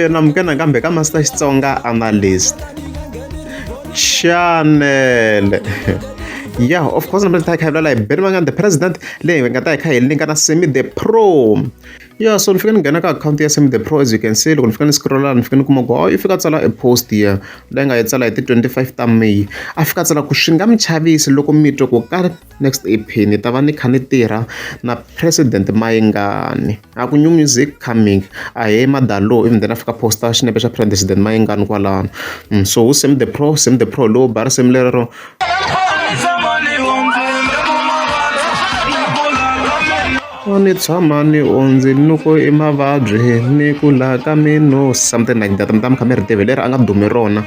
namukela nakambe ka Master Xitsonga Analyst Channel. Yeah, of course, I'm going to have like Berman the president. Lay when I can link and Seamy the pro. Yeah, so if you can get account here, Seamy the pro, as you can see, if you can scroll and if you can go, if you got a post here, then it's like the 25th May. I've got a Kushingam Chavis, local meet next EP, Nitavani Kanitira, na President Mayengani. I got new music coming. I am at the low, even the Africa postage, Nebesha President Mayengan Walan. So Seamy the pro, low, bar similar. Ni tshama ni ondzi nuko emavabyi ni ku laha ka mino something like that mtama kha mi ri tivi leri a nga dumi rona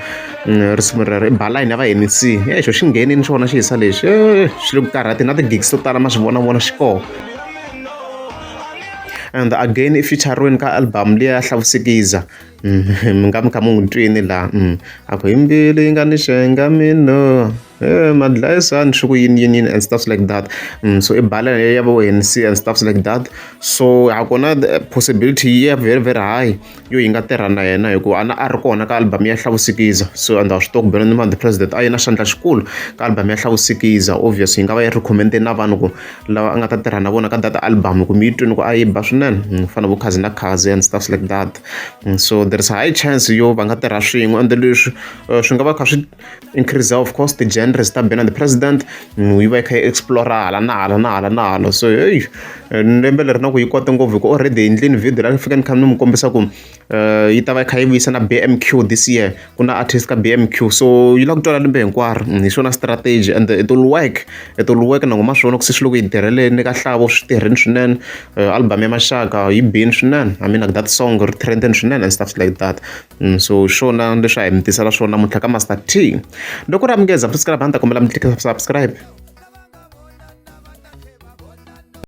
risimu rero i balayini ya va ANC xo xi nghenini xona xi hisa lexi xi le ku karhati na ti-gigs to tala ma swi vona xi koho and again featuring ka album leya hlavusikiza mi nga mi kha mi n'wi twini laha a ku yimbile yi nga ni xenga mino madlayisani swi ku yini and stuff like that. So i bala ya vo ANC and stuff like that. So hakona the possibility ya very very high yo yi nga tirha na yena hikuva a ri kona ka album ya hlavusikiza. So and swi tiva ku Benoni the president a yi na xandla xikulu ka album ya hlavusikiza. Obviously yi nga va yi recommende na vanhu ku lava a nga ta tirha na vona ka data album ku mi yi twini ku a yi ba swinene fana vo Khazi na Khazi and stuff like that. So there is a high chance yo va nga tirha swin'we and leswi swi nga va kha swi increase of course the genres ta Benoni the president yi va yi kha yi explora hala na hala. So hey lembe leri na ku yi kota ngopfu ku already hi endlini video la fika ni kha ni mi kombisa ku yi ta va yi kha yi vuyisa na BMQ this year ku na artist ka BMQ. So yi la ku twala lembe hinkwaro hi swona strategy and it will work na ngoma swona ku se swi loko yi tirheleni ka Hlavo swi tirheni swinene. Album ya Maxaka yi bini swinene, I mean like that song ri trendeni swinene and stuff like that. So swona leswi a hi mi tisela swona muntlha ka Master T loko ri amukeza subscribe hanta kombela mi click subscribe.